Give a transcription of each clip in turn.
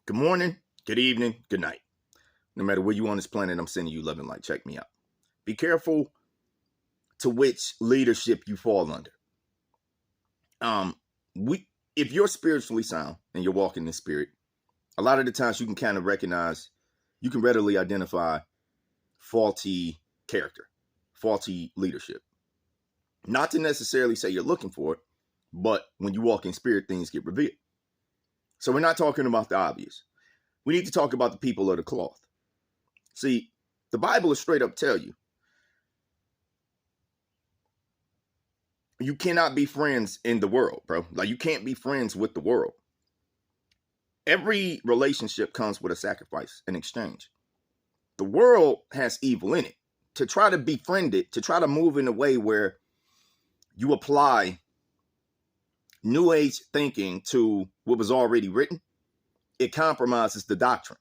Good morning, good evening, good night. No matter where you on this planet, I'm sending you love and light. Check me out. Be careful to which leadership you fall under. If you're spiritually sound and you're walking in spirit, a lot of the times you can kind of recognize, you can readily identify faulty character, faulty leadership. Not to necessarily say you're looking for it, but when you walk in spirit, things get revealed. So we're not talking about the obvious. We need to talk about the people of the cloth. See, the Bible is straight up tell you, you cannot be friends in the world, bro. Like, you can't be friends with the world. Every relationship comes with a sacrifice, an exchange. The world has evil in it. To try to befriend it, to try to move in a way where you apply New Age thinking to what was already written, it compromises the doctrine.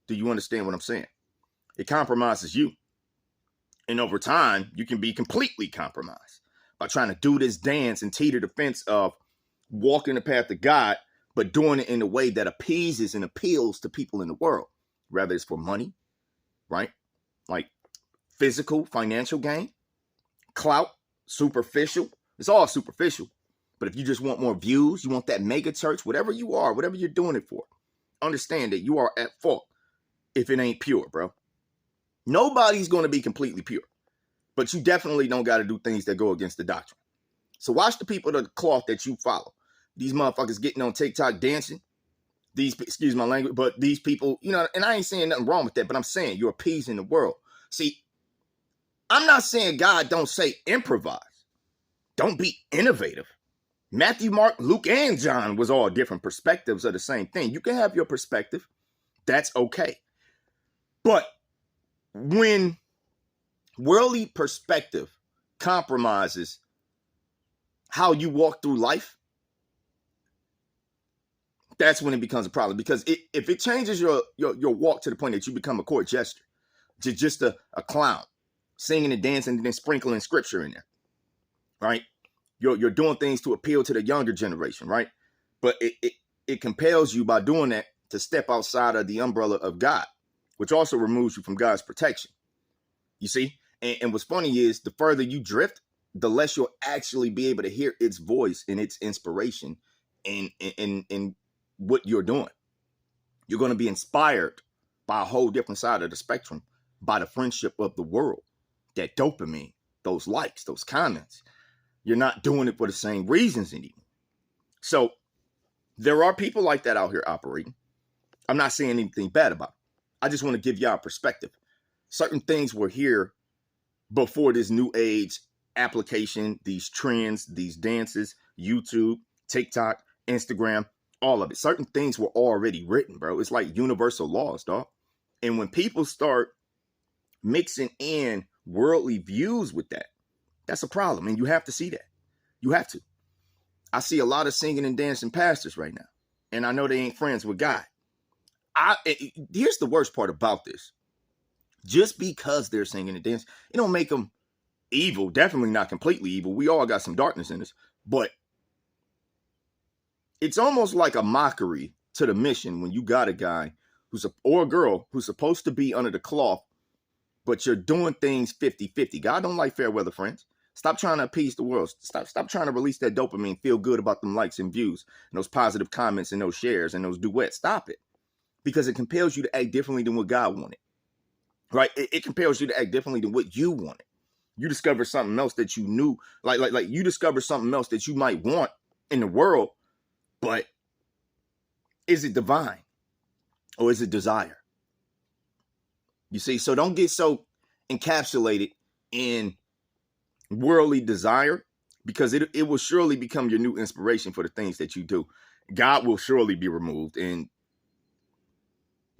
Do you understand what I'm saying? It compromises you. And over time, you can be completely compromised by trying to do this dance and teeter the fence of walking the path of God, but doing it in a way that appeases and appeals to people in the world. Whether it's for money, right? Like physical, financial gain, clout, superficial. It's all superficial. But if you just want more views, you want that mega church, whatever you are, whatever you're doing it for, understand that you are at fault if it ain't pure, bro. Nobody's going to be completely pure, but you definitely don't got to do things that go against the doctrine. So watch the people of the cloth that you follow. These motherfuckers getting on TikTok dancing. These, excuse my language, but these people, you know, and I ain't saying nothing wrong with that, but I'm saying you're appeasing the world. See, I'm not saying God don't say improvise. Don't be innovative. Matthew, Mark, Luke, and John was all different perspectives of the same thing. You can have your perspective. That's okay. But when worldly perspective compromises how you walk through life, that's when it becomes a problem. Because if it changes your walk to the point that you become a court jester, just a clown, singing and dancing and then sprinkling scripture in there, right? You're doing things to appeal to the younger generation, right? But it compels you by doing that to step outside of the umbrella of God, which also removes you from God's protection. You see? And what's funny is the further you drift, the less you'll actually be able to hear its voice and its inspiration in what you're doing. You're going to be inspired by a whole different side of the spectrum, by the friendship of the world, that dopamine, those likes, those comments. You're not doing it for the same reasons anymore. So there are people like that out here operating. I'm not saying anything bad about it. I just want to give y'all a perspective. Certain things were here before this new age application, these trends, these dances, YouTube, TikTok, Instagram, all of it. Certain things were already written, bro. It's like universal laws, dog. And when people start mixing in worldly views with that, that's a problem. And you have to see that. You have to. I see a lot of singing and dancing pastors right now. And I know they ain't friends with God. Here's the worst part about this. Just because they're singing and dancing, it don't make them evil. Definitely not completely evil. We all got some darkness in us. But it's almost like a mockery to the mission when you got a guy or a girl who's supposed to be under the cloth, but you're doing things 50-50. God don't like fair weather friends. Stop trying to appease the world. Stop trying to release that dopamine, feel good about them likes and views, and those positive comments and those shares and those duets. Stop it. Because it compels you to act differently than what God wanted. Right? It compels you to act differently than what you wanted. You discover something else that you knew, like you discover something else that you might want in the world, but is it divine or is it desire? You see, so don't get so encapsulated in worldly desire, because it will surely become your new inspiration for the things that you do. God will surely be removed. And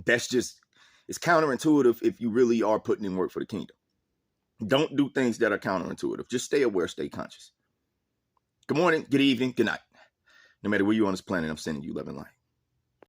that's just, it's counterintuitive if you really are putting in work for the kingdom. Don't do things that are counterintuitive. Just stay aware, stay conscious. Good morning, good evening, good night. No matter where you are on this planet, I'm sending you love and light.